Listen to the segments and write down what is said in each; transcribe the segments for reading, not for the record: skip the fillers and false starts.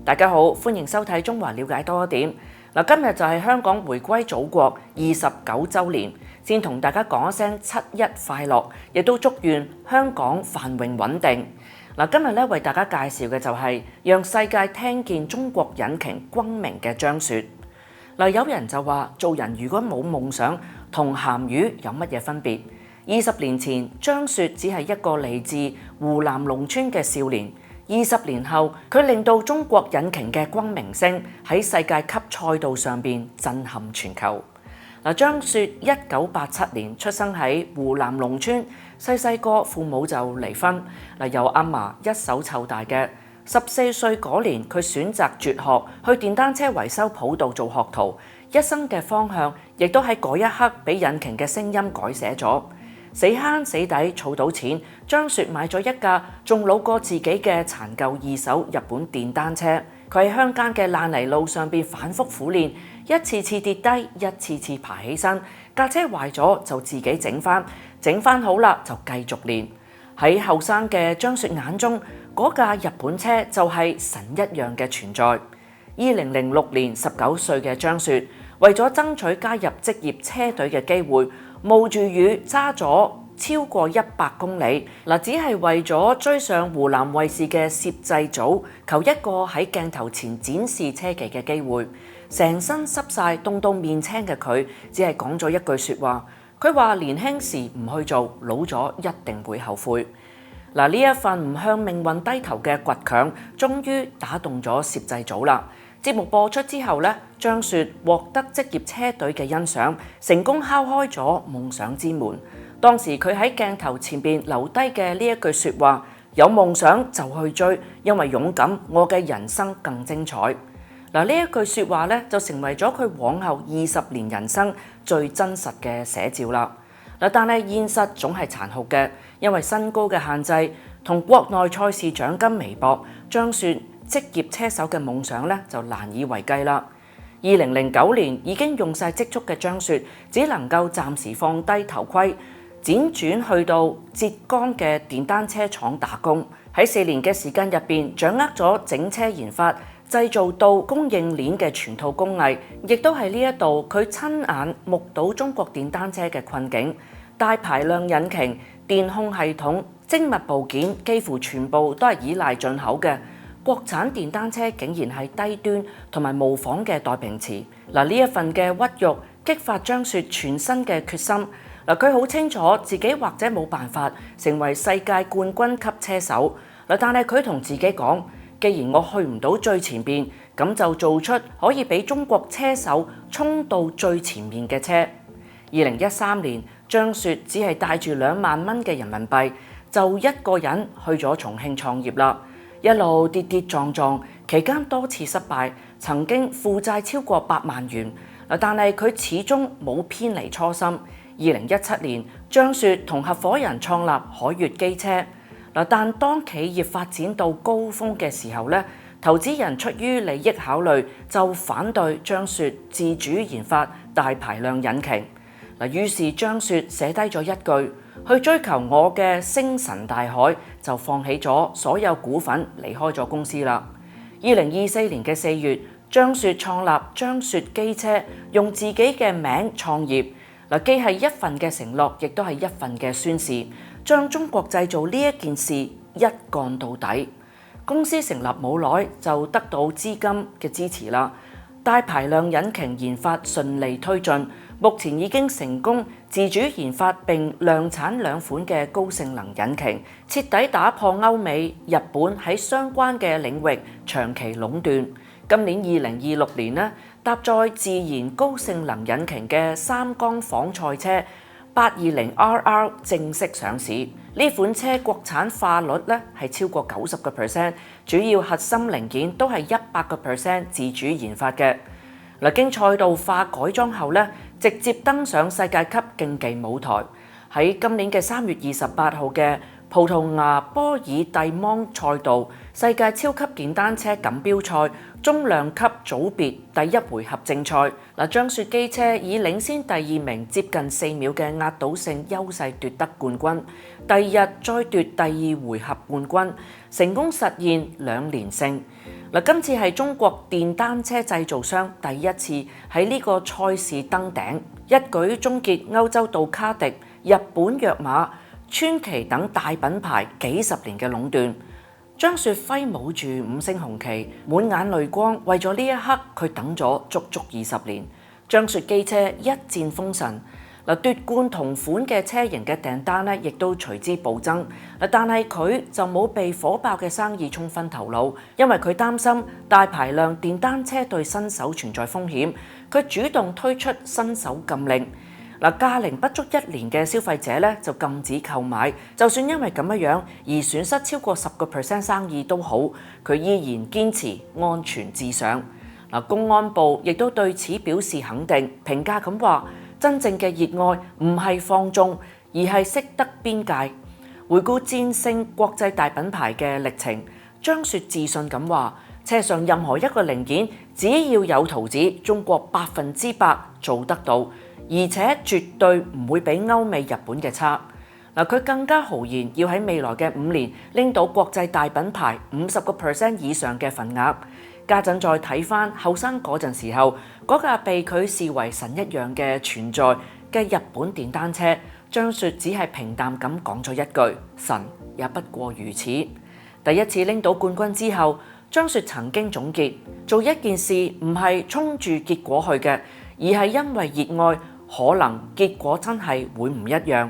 大家好，歡迎收睇《中華了解多一點》。今日就係香港回歸祖國29週年，先同大家講一聲7·1快樂，亦都祝願香港繁榮穩定。今日為大家介紹嘅就係讓世界聽見中國引擎轟鳴嘅張雪。有人就話做人如果冇夢想，同鹹魚有乜嘢分別？20年前，張雪只係一個嚟自湖南農村嘅少年。20年後，佢令到中國引擎嘅轟鳴聲喺世界級賽道上邊震撼全球。張雪1987年出生喺湖南農村，細個父母就離婚，由阿嫲一手湊大嘅。14歲嗰年，佢選擇輟學，去電單車維修鋪度做學徒，一生嘅方向亦都喺嗰一刻俾引擎嘅聲音改寫咗。死慳死抵儲到錢，張雪買咗一架仲老過自己嘅殘舊二手日本電單車。佢喺鄉間嘅爛泥路上邊反覆苦練，一次次跌低，一次次爬起身。架車壞咗就自己整翻好啦就繼續練。喺後生嘅張雪眼中，嗰架日本車就係神一樣嘅存在。2006年19歲嘅張雪為咗爭取加入職業車隊嘅機會，冒住雨揸咗超過100公里，只係為咗追上湖南衛視嘅攝製組，求一個喺鏡頭前展示車技嘅機會。成身濕晒、凍到面青嘅佢，只係講咗一句説話。佢話：年輕時唔去做，老咗一定會後悔。呢一份唔向命運低頭嘅倔強，終於打動咗攝製組啦。節目播出之後，張雪獲得職業車隊嘅欣賞，成功敲開咗夢想之門。當時佢喺鏡頭前邊留低嘅呢一句説話：有夢想就去追，因為勇敢，我嘅人生更精彩。呢一句説話就成為咗佢往後20年人生最真實嘅寫照啦。但係現實總係殘酷嘅，因為身高嘅限制同國內賽事獎金微薄，張雪職業車手嘅夢想就難以為繼啦。2009年已經用晒積蓄嘅張雪，只能夠暫時放低頭盔，輾轉去到浙江嘅電單車廠打工。喺4年嘅時間入邊，掌握咗整車研發、製造到供應鏈嘅全套工藝，亦都係呢一度佢親眼目睹中國電單車嘅困境。大排量引擎、電控系統、精密部件幾乎全部都係依賴進口嘅。國產電單車竟然係低端同埋模仿嘅代名詞。呢一份嘅屈辱激發張雪全身嘅決心。佢好清楚自己或者冇辦法成為世界冠軍級車手。但係佢同自己講：既然我去唔到最前邊，咁就做出可以俾中國車手衝到最前面嘅車。2013年，張雪只係帶住2萬蚊嘅人民幣，就一個人去咗重慶創業啦。一路跌跌撞撞，期間多次失敗，曾經負債超過8萬元。但係佢始終冇偏離初心。2017年，張雪同合夥人創立海悅機車。但當企業發展到高峰嘅時候，投資人出於利益考慮，就反對張雪自主研發大排量引擎。於是張雪寫低咗一句：去追求我嘅星辰大海，就放棄咗所有股份，離開咗公司啦。2024年嘅4月，張雪創立張雪機車，用自己嘅名創業。既係一份嘅承諾，亦都係一份嘅宣示，將中國製造呢一件事一幹到底。公司成立冇耐就得到資金嘅支持啦。大排量引擎研發順利推進，目前已經成功自主研發並量產2款嘅高性能引擎，徹底打破歐美、日本喺相關嘅領域長期壟斷。今年2026年搭載自研高性能引擎嘅三缸仿賽車820RR 正式上市。呢款車國產化率係超過90%，主要核心零件都係100%自主研發嘅。經賽道化改裝後直接登上世界級競技舞台。喺今年嘅3月28號嘅葡萄牙波爾蒂芒賽道世界超級電單車錦標賽中量級組別第一回合正賽，張雪機車以領先第二名接近4秒嘅壓倒性優勢奪得冠軍，第二日再奪第二回合冠軍，成功實現2連勝。今次係中國電單車製造商第一次喺呢個賽事登頂，一舉終結歐洲杜卡迪、日本躍馬、川崎等大品牌幾十年嘅壟斷。張雪揮舞住5星紅旗，滿眼淚光，為咗呢一刻佢等咗足足20年。張雪機車一戰封神，奪冠同款嘅車型嘅訂單咧，亦都隨之暴增。但係佢就冇被火爆嘅生意沖昏頭腦，因為佢擔心大排量電單車對新手存在風險，佢主動推出新手禁令。駕齡不足1年嘅消費者咧就禁止購買，就算因為咁樣而損失超過10% 生意都好，佢依然堅持安全至上。公安部亦都對此表示肯定，評價咁話：真正嘅熱愛唔係放縱，而係識得邊界。回顧戰勝國際大品牌嘅歷程，張雪自信咁話：車上任何一個零件，只要有圖紙，中國100%做得到。而且絕對唔會比歐美、日本嘅差。佢更加豪言要喺未來嘅5年拎到國際大品牌50% 以上嘅份額。家陣再睇翻後生嗰陣時候，嗰架被佢視為神一樣嘅存在嘅日本電單車，張雪只係平淡咁講咗一句：神也不過如此。第一次拎到冠軍之後，張雪曾經總結：做一件事唔係衝住結果去嘅，而係因為熱愛。可能結果真係會唔一樣。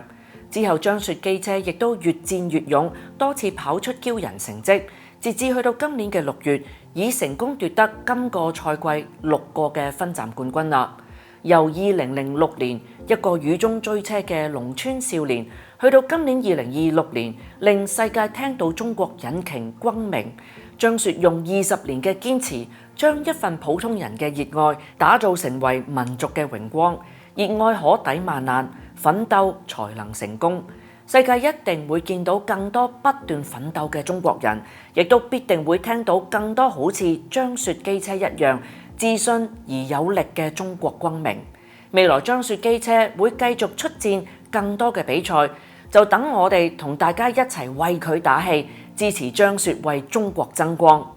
之後張雪機車亦都越戰越勇，多次跑出驕人成績。截至去到今年嘅6月，已成功奪得今個賽季6個嘅分站冠軍啦。由2006年一個雨中追車嘅農村少年，去到今年2026年，令世界聽到中國引擎轟鳴。張雪用20年嘅堅持，將一份普通人嘅熱愛打造成為民族嘅榮光。熱愛可抵萬難，奮鬥才能成功。世界一定會見到更多不斷奮鬥嘅中國人，亦都必定會聽到更多好似張雪機車一樣自信而有力嘅中國轟鳴。未來張雪機車會繼續出戰更多嘅比賽，就等我哋同大家一齊為佢打氣，支持張雪為中國爭光。